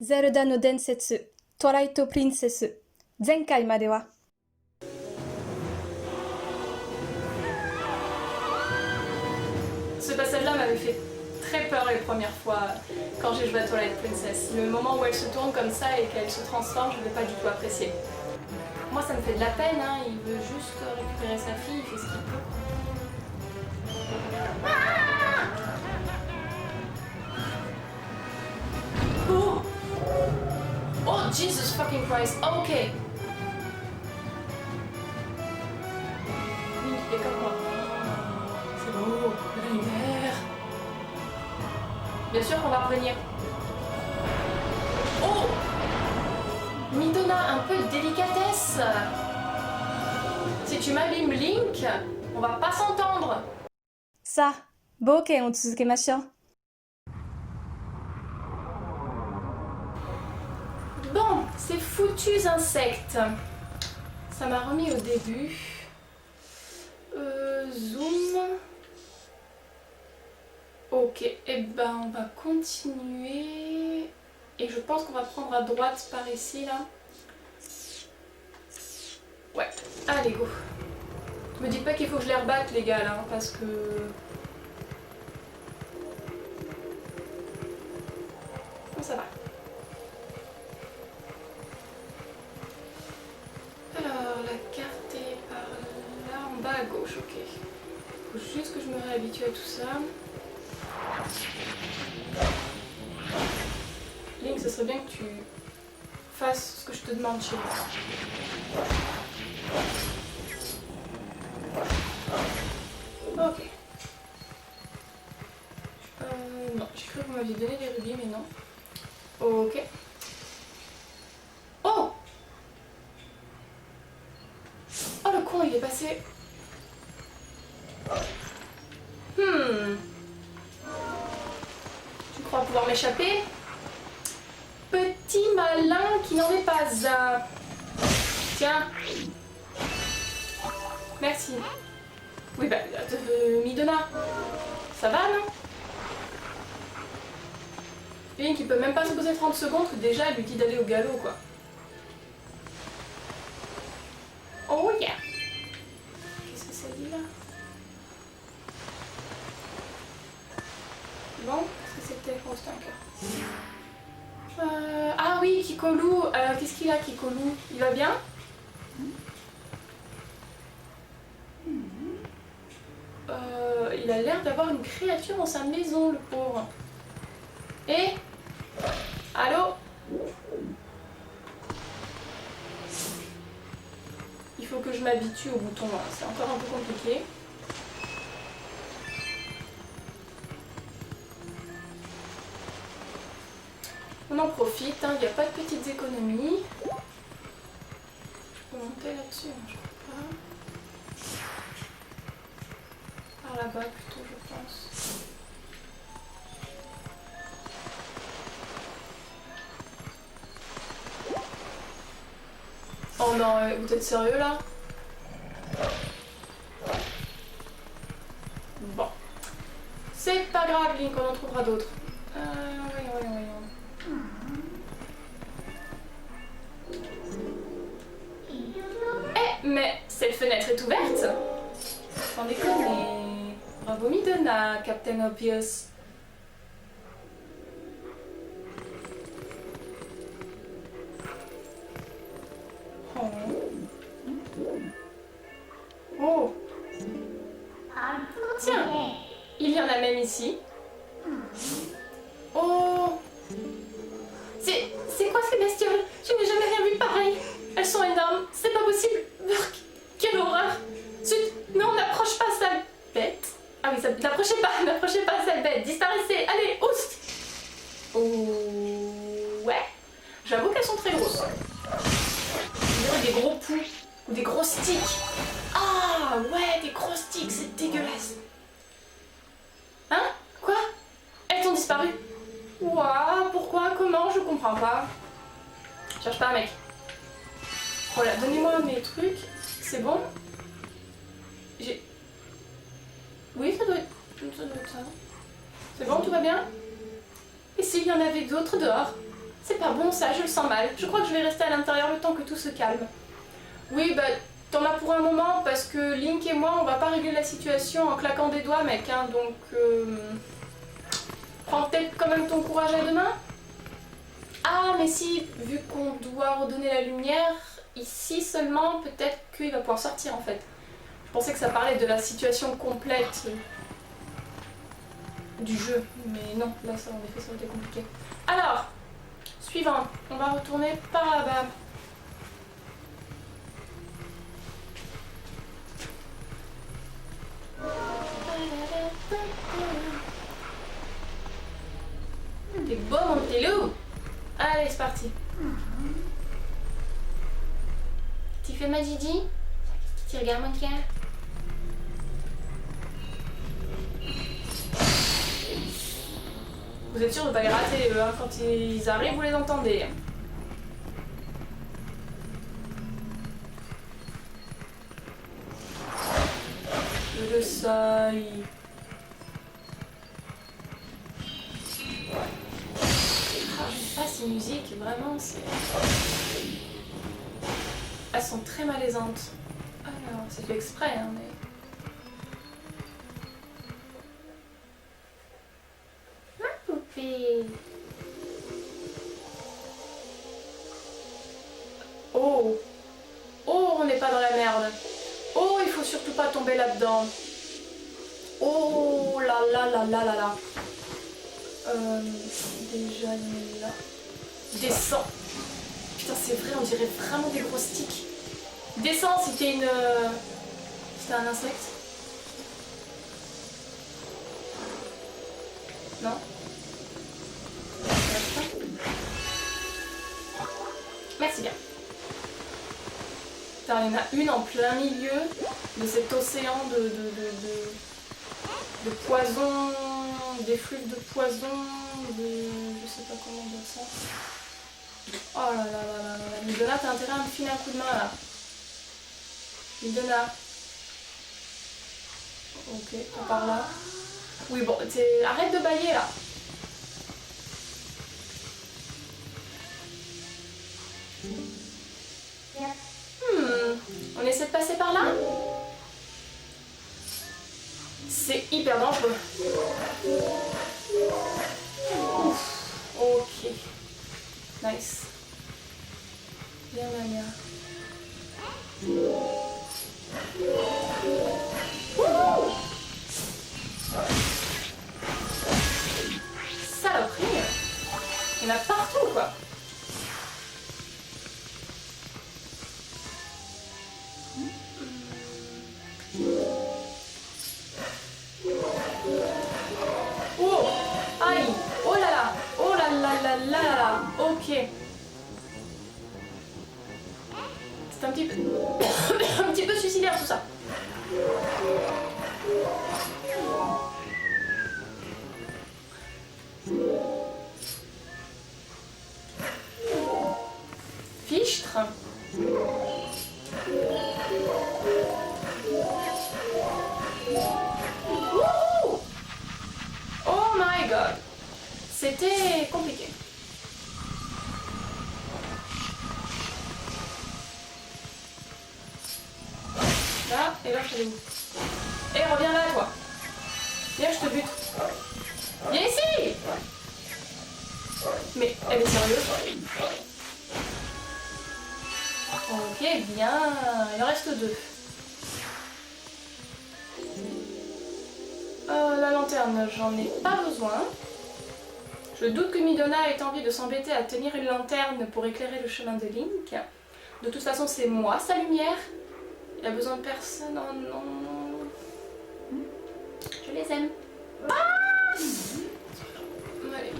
ゼルダの伝説、トライトプリンセス。前回までは、Ce passage-là m'avait fait très peur les premières fois quand j'ai joué à Twilight Princess. Le moment où elle se tourne comme ça et qu'elle se transforme, je ne l'ai pas du tout apprécié. Moi ça me fait de la peine, hein. Il veut juste récupérer sa fille, il fait ce qu'il peut. Oh, oh Jesus fucking Christ, ok. Oui, il est comme moi. C'est beau, la lumière. Bien sûr qu'on va revenir. Oh, Midona, un peu de délicatesse. Si tu m'abîmes Link, on va pas s'entendre. さあ、冒険を続けましょう。Bon, ces foutus insectes. Ça m'a remis au début. Zoom. Ok, et ben on va continuer. Et je pense qu'on va prendre à droite par ici là. Ouais, allez go. Me dites pas qu'il faut que je les rebatte les gars là, parce que... Bon, ça va. Alors, la carte est par là, en bas à gauche, ok. Faut juste que je me réhabitue à tout ça. Link, ce serait bien que tu fasses ce que je te demande chez moi. Ok. Non, j'ai cru que vous m'aviez donné des rubis, mais non. Ok. Oh! Oh le con, il est passé. Tu crois pouvoir m'échapper? Petit malin qui n'en est pas un. Tiens. Merci. Oui bah, Midona. Ça va non? Link il peut même pas se poser 30 secondes que déjà elle lui dit d'aller au galop quoi. Oh yeah. Qu'est-ce que ça dit là? Bon, qu'est-ce que c'était? Oh, c'était un cœur. Ah oui, Kikolou. Qu'est-ce qu'il a, Kikolou? Il va bien? Il a l'air d'avoir une créature dans sa maison, le pauvre. Et allô? Il faut que je m'habitue au bouton, là. C'est encore un peu compliqué. On en profite, il n'y a pas de petites économies. Je peux monter là-dessus, hein, je crois pas. Par là-bas plutôt, je pense. Oh non, vous êtes sérieux là? Bon. C'est pas grave, Link, on en trouvera d'autres. Voyons. Eh, mais cette fenêtre est ouverte! Sans déconner. Bravo Midona, Captain Obvious. Oh. Tiens, il y en a même ici. Oh. C'est quoi ces bestioles? Je n'ai jamais rien vu de pareil. Elles sont énormes, c'est pas possible. Urgh, quelle horreur. Zut, non, n'approche pas, sale bête. Ah oui, n'approchez pas, sale bête. Disparaissez, allez, oust. Oh, ouais. J'avoue qu'elles sont très grosses. On dirait des gros poux ou des gros sticks. Ah ouais, des gros sticks, c'est dégueulasse. Hein? Quoi? Elles ont disparu. Ouah, pourquoi? Comment? Je comprends pas. Cherche pas un mec. Voilà, donnez-moi mes trucs. C'est bon? J'ai... Oui, ça doit être ça. C'est bon, tout va bien? Et s'il y en avait d'autres dehors? C'est pas bon ça, je le sens mal. Je crois que je vais rester à l'intérieur le temps que tout se calme. Oui, bah t'en as pour un moment parce que Link et moi on va pas régler la situation en claquant des doigts mec, hein, donc prends peut-être quand même ton courage à deux mains. Ah mais si, vu qu'on doit redonner la lumière, ici seulement peut-être qu'il va pouvoir sortir en fait. Je pensais que ça parlait de la situation complète du jeu, mais non, là ça en effet ça aurait été compliqué. Alors, suivant, on va retourner par là-bas. T'es beau mon petit loup. Allez, c'est parti. Tu fais ma Gigi? Tu regardes mon cœur? Vous êtes sûr de ne pas les rater, eux, hein? Quand ils arrivent, vous les entendez. Le seuil. J'aime pas ces musiques, vraiment, c'est... Elles sont très malaisantes. Alors, c'est fait exprès, hein, mais... Ma poupée. Oh. Oh, on n'est pas dans la merde. Oh, il faut surtout pas tomber là-dedans. Oh là là là là là là. Déjà, il est là. Descends. Putain, c'est vrai, on dirait vraiment des gros sticks. Descends si t'es une... si t'es un insecte. Non. Merci bien. Putain, il y en a une en plein milieu de cet océan de poison, d'effluves de poison, je sais pas comment dire ça. Oh là là là là là. Midona, t'as intérêt à me filer un coup de main là. Midona. Ok, pas par là. Oui bon, arrête de bailler là. On essaie de passer par là? C'est hyper dangereux. Ouf. Ok. Nice. Bien, bien, bien. Saloperie. Il y en a partout, quoi. Oh, aïe, oh là là, oh là là là là là là, ok. C'est un petit peu, un petit peu suicidaire tout ça. Fichtre. Wouhou! Oh my god. C'était compliqué. Là, et là je te où? Et reviens là toi. Viens, je te bute. Viens ici. Mais elle est sérieuse? Ok, bien. Il en reste deux. La lanterne, j'en ai pas besoin. Je doute que Midona ait envie de s'embêter à tenir une lanterne pour éclairer le chemin de Link. De toute façon, c'est moi sa lumière. Il a besoin de personne. Oh non. Je les aime. Ah allez.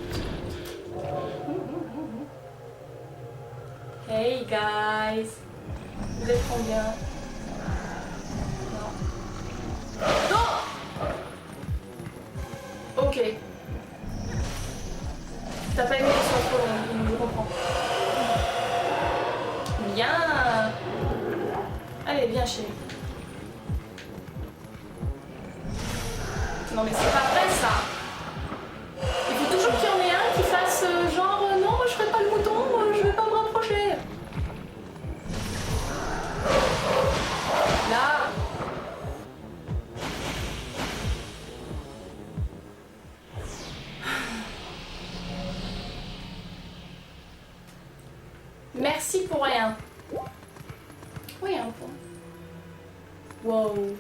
Hey guys. Vous êtes combien? Non. Ok. T'as pas aimé les soins trop longs, je comprends. Bien. Allez, viens chérie. Non mais c'est pas vrai ça. Il faut toujours qu'il y en ait un qui fasse genre non, moi je ferai pas le mot Merci pour rien. Oui, un point. Wow.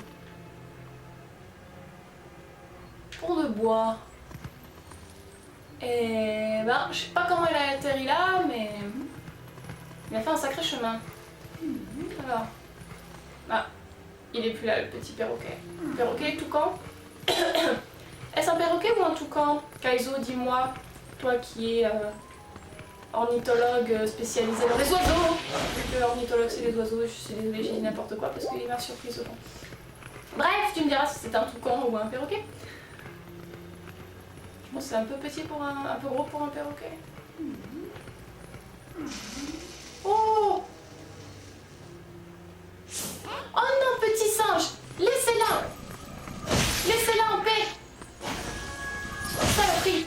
Pour de bois. Et ben, je sais pas comment il a atterri là, mais il a fait un sacré chemin. Alors, ah, il est plus là, le petit perroquet. Perroquet, toucan. Est-ce un perroquet ou un toucan? Kaizo, dis-moi, toi qui es ornithologue spécialisé dans les oiseaux. Vu que ornithologue c'est les oiseaux, je suis désolée, j'ai dit n'importe quoi parce qu'il m'a surprise autant. Bref, tu me diras si c'est un toucan ou un perroquet. Je pense que c'est un peu petit pour un peu gros pour un perroquet. Oh! Oh non, petit singe! Laissez-la! Laissez-la en paix! Saloperie!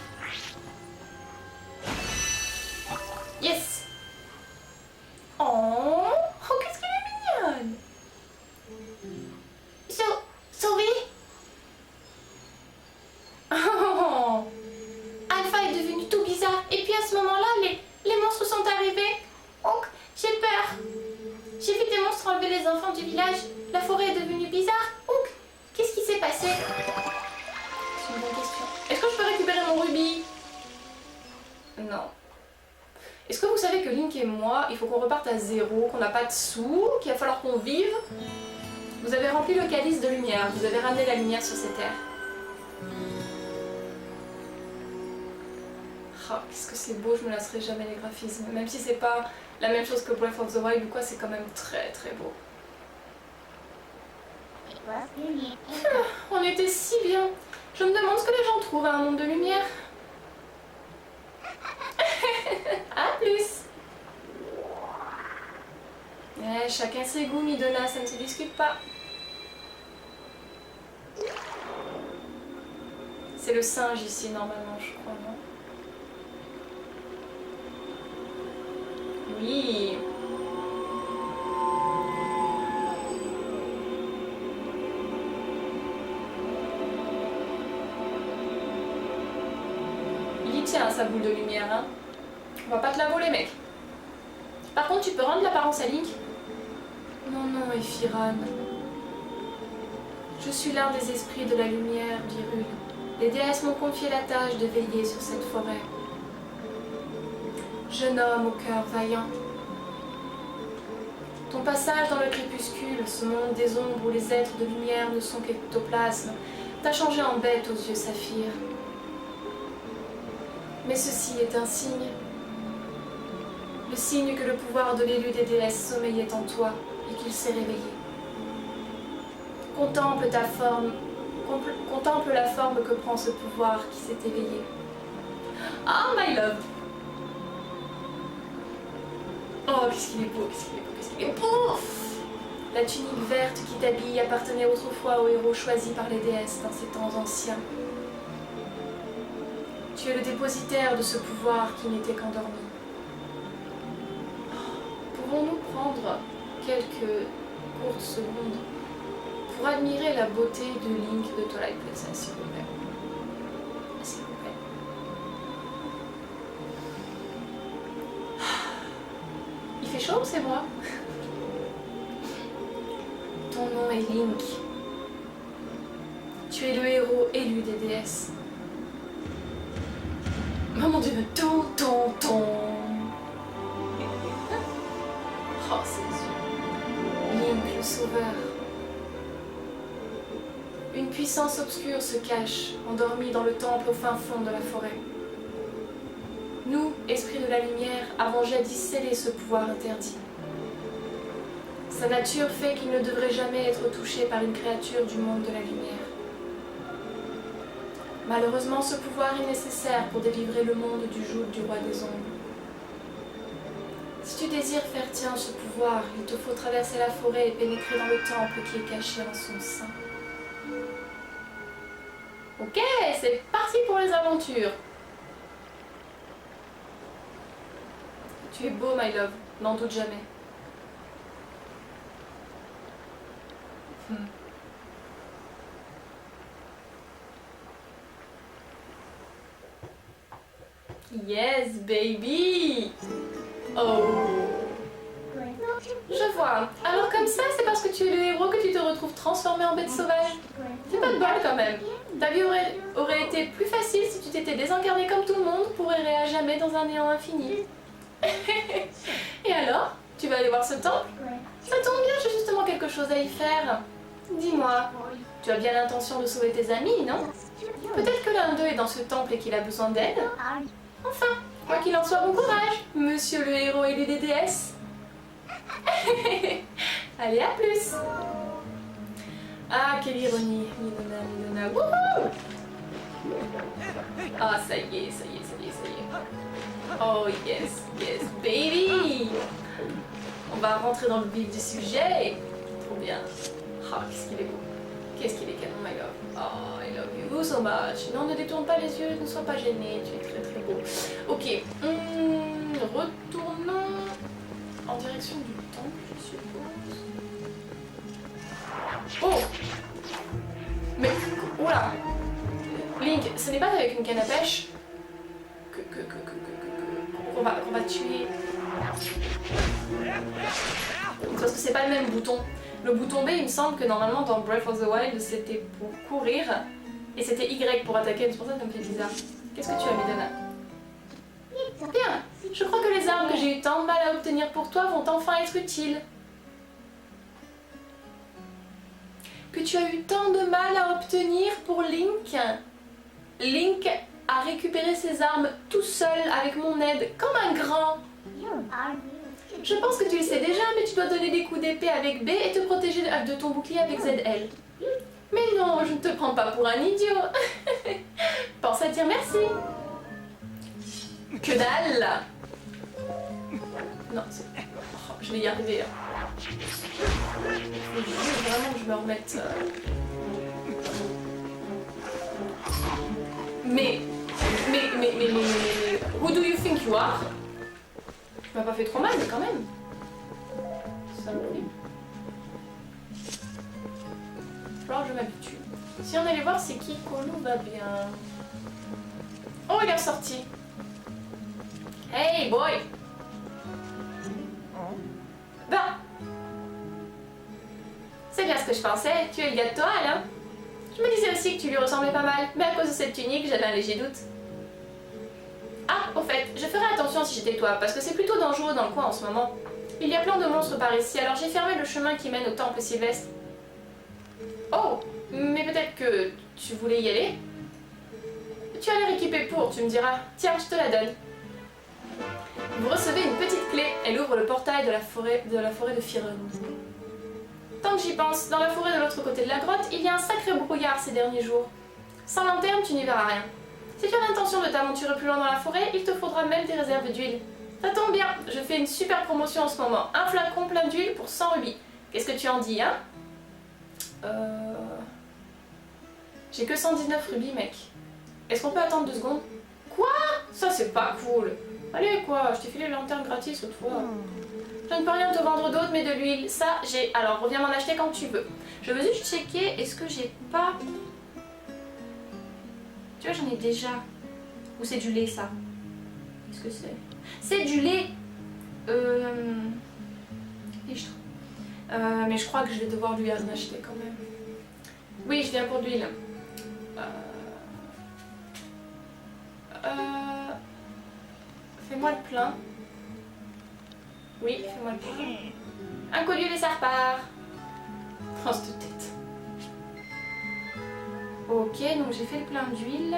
Yes! Oh! Oh, qu'est-ce qu'elle est mignonne! Sauvé? Oh! Alpha est devenu tout bizarre. Et puis à ce moment-là, les monstres sont arrivés. Oh, j'ai peur. J'ai vu des monstres enlever les enfants du village. La forêt est devenue bizarre. Oh, qu'est-ce qui s'est passé? C'est une bonne question. Est-ce que je peux récupérer mon rubis? Non. Est-ce que vous savez que Link et moi, il faut qu'on reparte à zéro, qu'on n'a pas de sous, qu'il va falloir qu'on vive? Vous avez rempli le calice de lumière, vous avez ramené la lumière sur ces terres. Oh, qu'est-ce que c'est beau, je me lasserai jamais les graphismes. Même si c'est pas la même chose que Breath of the Wild ou quoi, c'est quand même très très beau. On était si bien. Je me demande ce que les gens trouvent à un monde de lumière. À plus. Chacun ses goûts, Midona, ça ne se discute pas. C'est le singe ici, normalement, je crois, non? Oui. Il y tient, sa boule de lumière, hein. On va pas te la voler, mec. Par contre, tu peux rendre l'apparence à Link? Non, non, Ephiran. Je suis l'un des esprits de la lumière, dit Hyrule. Les déesses m'ont confié la tâche de veiller sur cette forêt. Jeune homme au cœur vaillant. Ton passage dans le crépuscule, ce monde des ombres où les êtres de lumière ne sont qu'ectoplasmes, t'a changé en bête aux yeux saphirs. Mais ceci est un signe. Le signe que le pouvoir de l'élu des déesses sommeillait en toi et qu'il s'est réveillé. Contemple ta forme, contemple la forme que prend ce pouvoir qui s'est éveillé. Ah, my love! Oh, qu'est-ce qu'il est beau, qu'est-ce qu'il est beau, qu'est-ce qu'il est beau! La tunique verte qui t'habille appartenait autrefois aux héros choisis par les déesses dans ces temps anciens. Tu es le dépositaire de ce pouvoir qui n'était qu'endormi. Pouvons-nous prendre quelques courtes secondes pour admirer la beauté de Link de Twilight Princess, s'il vous plaît? S'il vous plaît. Il fait chaud, c'est moi? Ton nom est Link. Tu es le héros élu des déesses. Oh mon dieu, ton. Oh, ses yeux. Link, le sauveur. Une puissance obscure se cache, endormie dans le temple au fin fond de la forêt. Nous, esprits de la lumière, avons jadis scellé ce pouvoir interdit. Sa nature fait qu'il ne devrait jamais être touché par une créature du monde de la lumière. Malheureusement, ce pouvoir est nécessaire pour délivrer le monde du joug du roi des ombres. Si tu désires faire tien ce pouvoir, il te faut traverser la forêt et pénétrer dans le temple qui est caché en son sein. Ok, c'est parti pour les aventures. Tu es beau, my love, n'en doute jamais. Yes, baby! Oh! Je vois. Alors comme ça, c'est parce que tu es le héros que tu te retrouves transformé en bête sauvage. C'est pas de bol quand même. Ta vie aurait été plus facile si tu t'étais désincarné comme tout le monde pour errer à jamais dans un néant infini. Et alors? Tu vas aller voir ce temple? Ça tombe bien, j'ai justement quelque chose à y faire. Dis-moi, tu as bien l'intention de sauver tes amis, non? Peut-être que l'un d'eux est dans ce temple et qu'il a besoin d'aide. Enfin, quoi qu'il en soit, bon courage, monsieur le héros élu des déesses. Allez, à plus. Ah, quelle ironie. Minona, wouhou. Ah, ça y est, ça y est, ça y est, ça y est. Oh, yes, yes, baby. On va rentrer dans le vif du sujet. Trop bien. Ah, qu'est-ce qu'il est beau. Qu'est-ce qu'il est canon, my love. Oh, I love you so much. Non, ne détourne pas les yeux, ne sois pas gêné. Tu es très très beau. Ok. Retournons en direction du temple, je suppose. Oh! Mais, oula! Link, ce n'est pas avec une canne à pêche qu'on va tuer. Parce que c'est pas le même bouton. Le bouton B, il me semble que normalement dans Breath of the Wild, c'était pour courir. Et c'était Y pour attaquer, c'est pour ça que ça me fait bizarre. Qu'est-ce que tu as, Midona? Bien, je crois que les armes que j'ai eu tant de mal à obtenir pour toi vont enfin être utiles. Que tu as eu tant de mal à obtenir pour Link. Link a récupéré ses armes tout seul avec mon aide, comme un grand. Je pense que tu le sais déjà, mais tu dois donner des coups d'épée avec B et te protéger de ton bouclier avec ZL. Mais non, je ne te prends pas pour un idiot. Pense à dire merci. Que dalle. Non, oh, je vais y arriver. Il faut vraiment que je me remette... Mais, who do you think you are? Tu m'as pas fait trop mal, mais quand même. Saloperie. Il va falloir que je m'habitue. Si on allait voir c'est qui, Colo va bien. Oh, il est ressorti. Hey, boy! Ben, c'est bien ce que je pensais, tu es le gars de Toal, hein? Je me disais aussi que tu lui ressemblais pas mal, mais à cause de cette tunique, j'avais un léger doute. Ah, au fait, je ferais attention si j'étais toi, parce que c'est plutôt dangereux dans le coin en ce moment. Il y a plein de monstres par ici, alors j'ai fermé le chemin qui mène au temple Sylvestre. Oh, mais peut-être que tu voulais y aller? Tu as l'air équipé pour, tu me diras. Tiens, je te la donne. Vous recevez une petite clé, elle ouvre le portail de la forêt de Firon. Tant que j'y pense, dans la forêt de l'autre côté de la grotte, il y a un sacré brouillard ces derniers jours. Sans lanterne, tu n'y verras rien. Si tu as l'intention de t'aventurer plus loin dans la forêt, il te faudra même des réserves d'huile. Ça tombe bien, je fais une super promotion en ce moment. Un flacon plein d'huile pour 100 rubis. Qu'est-ce que tu en dis, hein? J'ai que 119 rubis, mec. Est-ce qu'on peut attendre 2 secondes? Quoi? Ça, c'est pas cool. Allez, quoi, je t'ai filé une lanterne gratis l'autre fois. Je ne peux rien te vendre d'autre, mais de l'huile. Ça, j'ai... Alors, reviens m'en acheter quand tu veux. Je veux juste checker, est-ce que j'ai pas... Tu vois, j'en ai déjà. Ou c'est du lait, ça? Qu'est-ce que c'est? C'est du lait. Mais je crois que je vais devoir lui en acheter quand même. Oui, je viens pour de l'huile. Fais-moi le plein. Oui, fais-moi le plein. Un collier et ça repart. Oh, cette tête. Ok, donc j'ai fait le plein d'huile.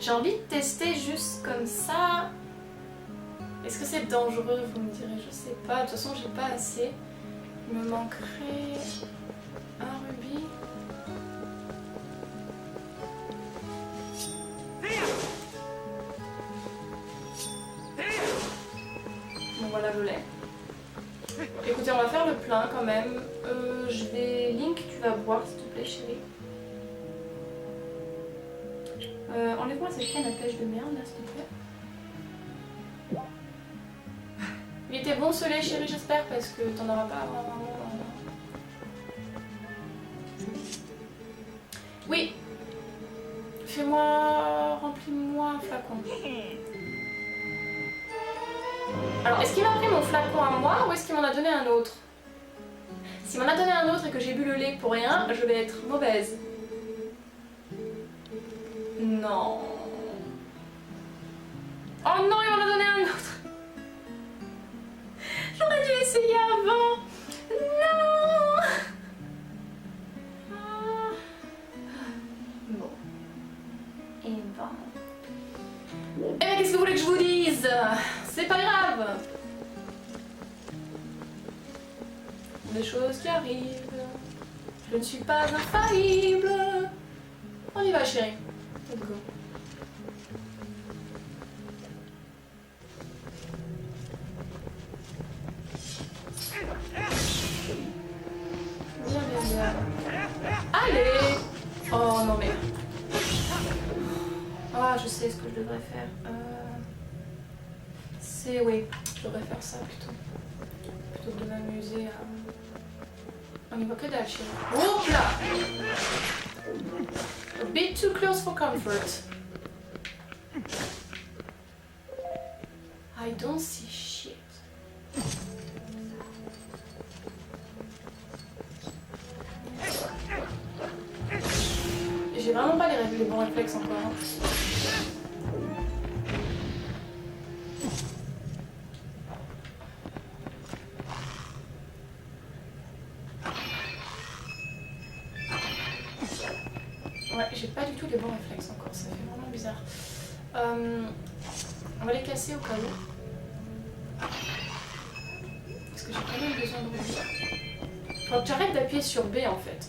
J'ai envie de tester juste comme ça. Est-ce que c'est dangereux, vous me direz? Je sais pas. De toute façon, j'ai pas assez. Il me manquerait un rubis. Bon, voilà le lait. Écoutez, on va faire le plein quand même. Je vais... Link, tu vas boire, s'il te plaît, chérie. Enlève-moi cette canne à pêche de merde, là, s'il te plaît. Il était bon ce lait, chérie, j'espère, parce que t'en auras pas vraiment... Oui. Fais-moi... Remplis-moi un flacon. Alors, est-ce qu'il m'a pris mon flacon à moi ou est-ce qu'il m'en a donné un autre? S'il m'en a donné un autre et que j'ai bu le lait pour rien, je vais être mauvaise. Non. Oh non, il m'en a donné un autre. J'aurais dû essayer avant. Non. Bon. Et ben... Eh bien, qu'est-ce que vous voulez que je vous dise? C'est pas grave. Des choses qui arrivent. Je ne suis pas infaillible. On y va, chérie. Let's go. Bien, bien, bien. Allez. Oh non mais... Ah, je sais ce que je devrais faire. C'est... Oui, je devrais faire ça plutôt. Plutôt que de m'amuser à... On n'y voit que dalle chez nous. Hop là. A bit too close for comfort. I don't see shit. J'ai vraiment pas les bons réflexes encore. Hein. Ouais, j'ai pas du tout les bons réflexes encore, ça fait vraiment bizarre. On va les casser au cas où. Parce que j'ai quand même besoin de rubis. Faut que j'arrête d'appuyer sur B en fait.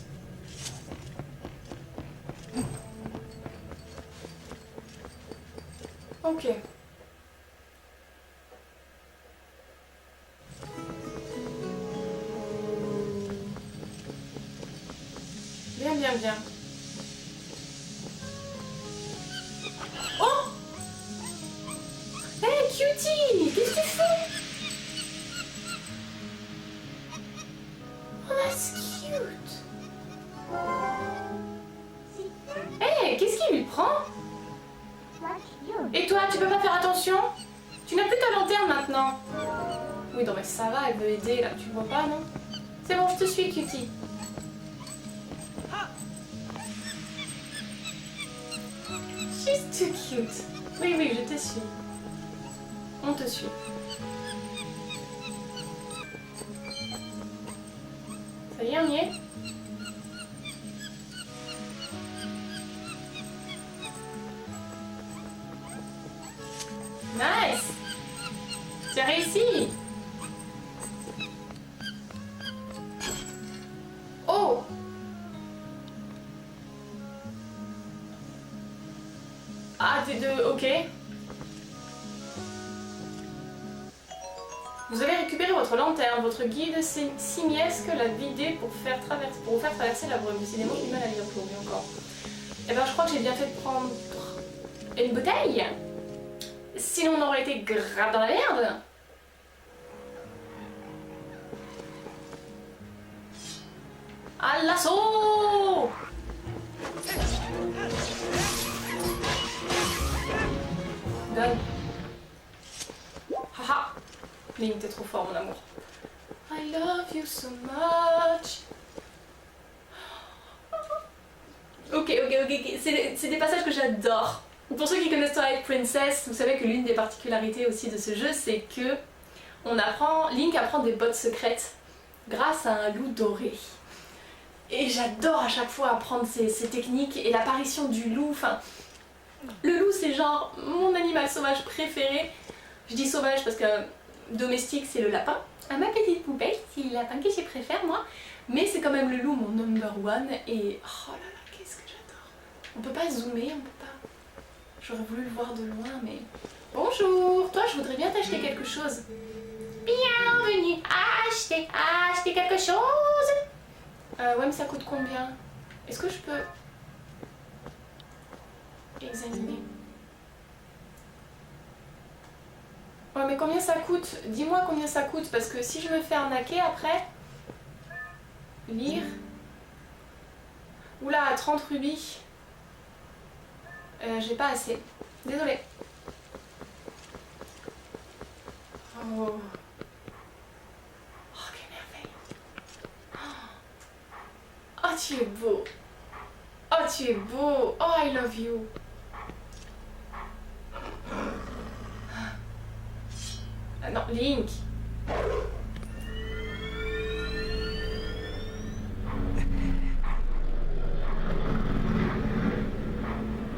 Ok. Bien, bien, bien. Oh! Hey, cutie! Qu'est-ce que tu fais? Oh, that's cute! Hey, qu'est-ce qu'il lui prend? Et toi, tu peux pas faire attention? Tu n'as plus ta lanterne maintenant. Oui, non mais ça va, elle veut aider là, tu vois pas, non? C'est bon, je te suis, cutie. She's too cute. Oui, oui, je te suis. On te suit. Ça y est, on y est? Nice! Tu as réussi! Oh! Ah, t'es deux, ok. Vous avez récupéré votre lanterne, votre guide simiesque l'a vidé pour vous faire traverser la brume. Décidément, j'ai du mal à lire aujourd'hui encore. Eh ben, je crois que j'ai bien fait de prendre une bouteille. Sinon, on aurait été grave dans la merde. À l'assaut! Donne. Haha. Link, t'es trop fort, mon amour. I love you so much. Ok. C'est des passages que j'adore. Pour ceux qui connaissent Twilight Princess, vous savez que l'une des particularités aussi de ce jeu, c'est que Link apprend des bottes secrètes grâce à un loup doré. Et j'adore à chaque fois apprendre ces techniques et l'apparition du loup. Enfin, le loup, c'est genre mon animal sauvage préféré. Je dis sauvage parce que domestique, c'est le lapin. À ma petite poupée, c'est le lapin que je préfère, moi. Mais c'est quand même le loup, mon number one. Et oh là là, qu'est-ce que j'adore. On peut pas zoomer, on peut pas... J'aurais voulu le voir de loin, mais... Bonjour, toi, je voudrais bien t'acheter quelque chose. Bienvenue, acheter quelque chose. Ouais, mais ça coûte combien? Est-ce que je peux examiner? Ouais, mais combien ça coûte? Dis-moi combien ça coûte, parce que si je me fais arnaquer après... Lire... Oula, 30 rubis. J'ai pas assez. Désolée. Oh. tu es beau. Oh, tu es beau. Oh, I love you. Ah non, Link.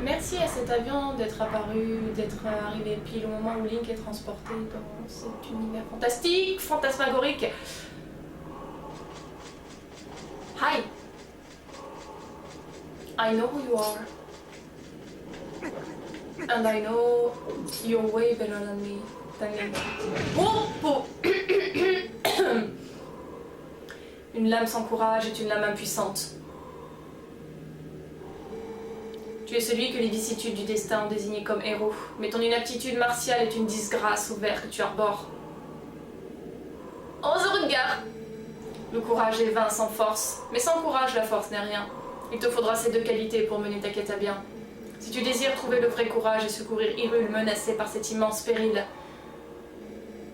Merci à cet avion d'être apparu, d'être arrivé pile au moment où Link est transporté dans cet univers fantastique, fantasmagorique. Hi. I know who you are. And I know you're way better than me. Oh, oh. Une lame sans courage est une lame impuissante. Tu es celui que les vicissitudes du destin ont désigné comme héros, mais ton inaptitude martiale est une disgrâce au ver que tu arbores. On se regarde. Le courage est vain sans force, mais sans courage la force n'est rien. Il te faudra ces deux qualités pour mener ta quête à bien. Si tu désires trouver le vrai courage et secourir Hyrule menacée par cet immense péril,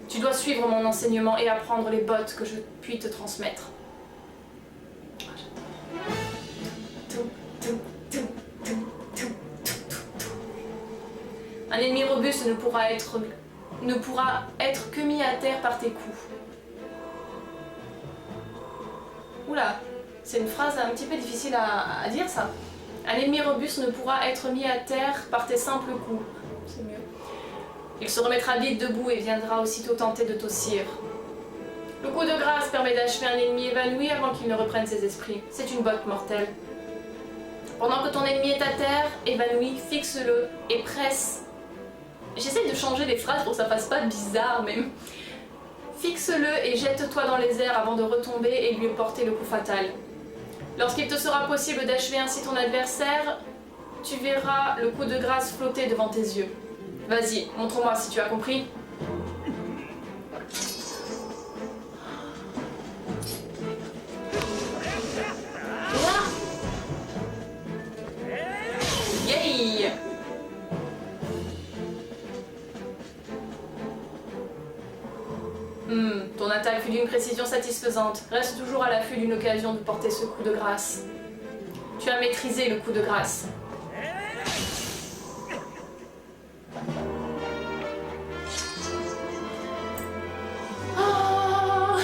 tu dois suivre mon enseignement et apprendre les bottes que je puis te transmettre. Un ennemi robuste ne pourra être que mis à terre par tes coups. Oula, c'est une phrase un petit peu difficile à dire ça. Un ennemi robuste ne pourra être mis à terre par tes simples coups. C'est mieux. Il se remettra vite debout et viendra aussitôt tenter de t'ossir. Le coup de grâce permet d'achever un ennemi évanoui avant qu'il ne reprenne ses esprits. C'est une botte mortelle. Pendant que ton ennemi est à terre, évanoui, fixe-le et presse. J'essaie de changer les phrases pour que ça fasse pas bizarre, mais... Fixe-le et jette-toi dans les airs avant de retomber et lui porter le coup fatal. Lorsqu'il te sera possible d'achever ainsi ton adversaire, tu verras le coup de grâce flotter devant tes yeux. Vas-y, montre-moi si tu as compris. Yay! Ton attaque fut d'une précision satisfaisante. Reste toujours à l'affût d'une occasion de porter ce coup de grâce. Tu as maîtrisé le coup de grâce. Oh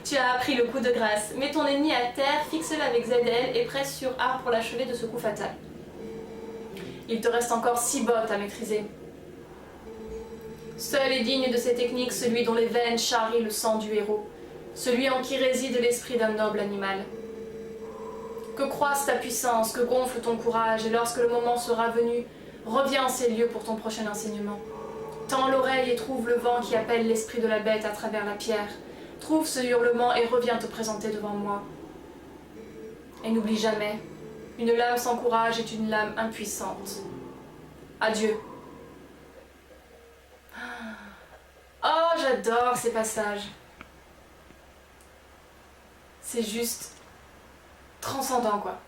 tu as appris le coup de grâce. Mets ton ennemi à terre, fixe-le avec ZL et presse sur A pour l'achever de ce coup fatal. Il te reste encore 6 bottes à maîtriser. Seul est digne de ces techniques celui dont les veines charrient le sang du héros, celui en qui réside l'esprit d'un noble animal. Que croisse ta puissance, que gonfle ton courage, et lorsque le moment sera venu, reviens en ces lieux pour ton prochain enseignement. Tends l'oreille et trouve le vent qui appelle l'esprit de la bête à travers la pierre. Trouve ce hurlement et reviens te présenter devant moi. Et n'oublie jamais, une lame sans courage est une lame impuissante. Adieu. Oh, j'adore ces passages. C'est juste transcendant, quoi.